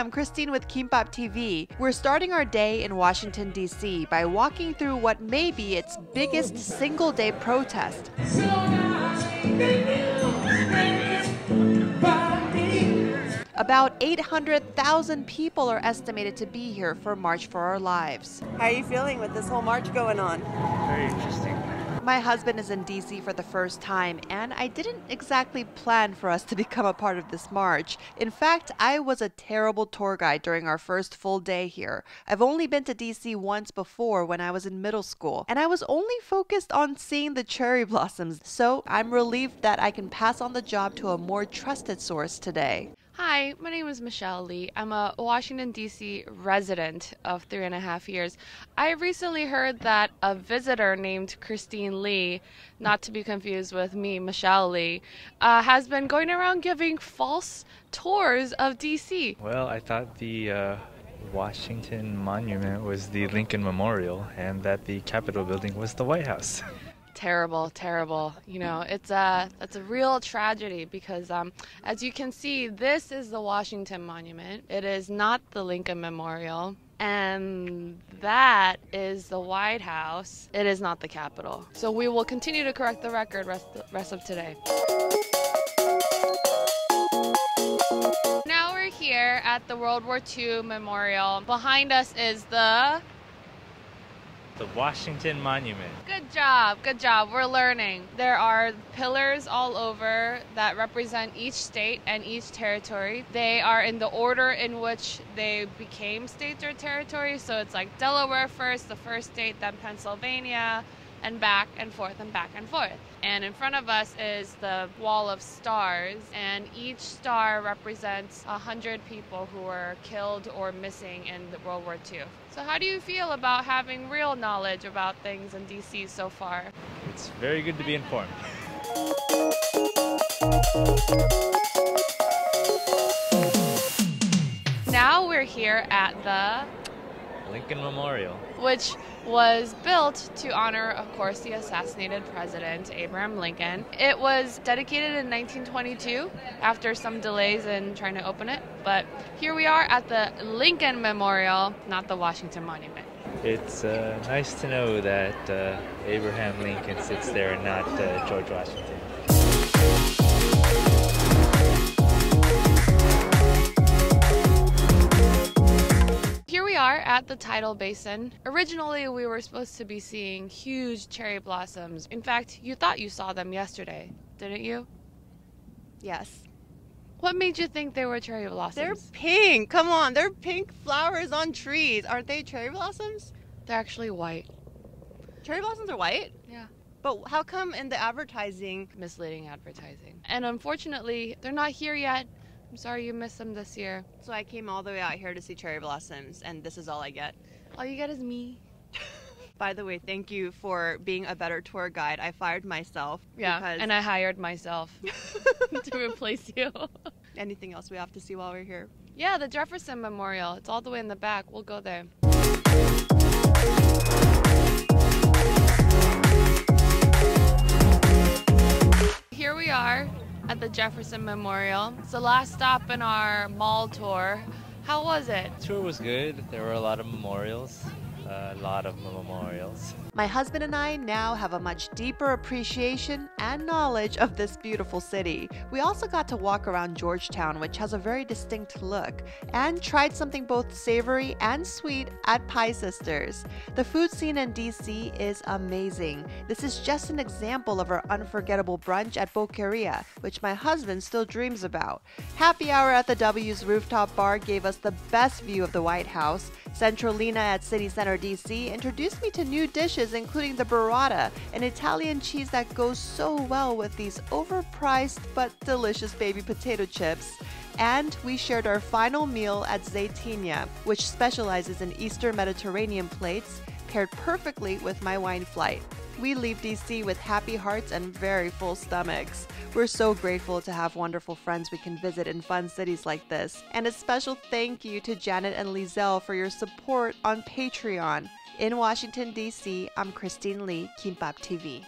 I'm Christine with Kimbop TV. We're starting our day in Washington, D.C. by walking through what may be its biggest single-day protest. About 800,000 people are estimated to be here for March for Our Lives. How are you feeling with this whole march going on? Very interesting. My husband is in D.C. for the first time, and I didn't exactly plan for us to become a part of this march. In fact, I was a terrible tour guide during our first full day here. I've only been to D.C. once before when I was in middle school, and I was only focused on seeing the cherry blossoms, so I'm relieved that I can pass on the job to a more trusted source today. Hi, my name is Michelle Lee. I'm a Washington, D.C. resident of 3.5 years. I recently heard that a visitor named Christine Lee, not to be confused with me, Michelle Lee, has been going around giving false tours of D.C. Well, I thought the Washington Monument was the Lincoln Memorial and that the Capitol building was the White House. Terrible, terrible. You know, that's a real tragedy because as you can see, this is the Washington Monument. It is not the Lincoln Memorial. And that is the White House. It is not the Capitol. So we will continue to correct the record rest of today. Now we're here at the World War II Memorial. Behind us is the Washington Monument. Good job, good job. We're learning. There are pillars all over that represent each state and each territory. They are in the order in which they became states or territories. So it's like Delaware first, the first state, then Pennsylvania, and back and forth and back and forth. And in front of us is the wall of stars, and each star represents 100 people who were killed or missing in the World War II. So how do you feel about having real knowledge about things in DC so far? It's very good to be informed. Now we're here at the Lincoln Memorial, which was built to honor, of course, the assassinated president, Abraham Lincoln. It was dedicated in 1922 after some delays in trying to open it. But here we are at the Lincoln Memorial, not the Washington Monument. It's nice to know that Abraham Lincoln sits there and not George Washington. We are at the Tidal Basin. Originally, we were supposed to be seeing huge cherry blossoms. In fact, you thought you saw them yesterday, didn't you? Yes. What made you think they were cherry blossoms? They're pink. Come on, they're pink flowers on trees. Aren't they cherry blossoms? They're actually white. Cherry blossoms are white? Yeah. But how come in the advertising? Misleading advertising. And unfortunately, they're not here yet. I'm sorry you missed them this year. So I came all the way out here to see cherry blossoms, and this is all I get. All you get is me. By the way, thank you for being a better tour guide. I fired myself. Yeah, because... and I hired myself to replace you. Anything else we have to see while we're here? Yeah, the Jefferson Memorial. It's all the way in the back. We'll go there. Here we are at the Jefferson Memorial. It's the last stop in our mall tour. How was it? The tour was good. There were a lot of memorials. My husband and I now have a much deeper appreciation and knowledge of this beautiful city. We also got to walk around Georgetown, which has a very distinct look, and tried something both savory and sweet at Pie Sisters. The food scene in DC is amazing. This is just an example of our unforgettable brunch at Boqueria, which my husband still dreams about. Happy hour at the W's rooftop bar gave us the best view of the White House. Centralina at City Center DC introduced me to new dishes including the burrata, an Italian cheese that goes so well with these overpriced but delicious baby potato chips. And we shared our final meal at Zaytinya, which specializes in Eastern Mediterranean plates, paired perfectly with my wine flight. We leave DC with happy hearts and very full stomachs. We're so grateful to have wonderful friends we can visit in fun cities like this. And a special thank you to Janet and Lizelle for your support on Patreon. In Washington, D.C., I'm Christine Lee, Kimbop TV.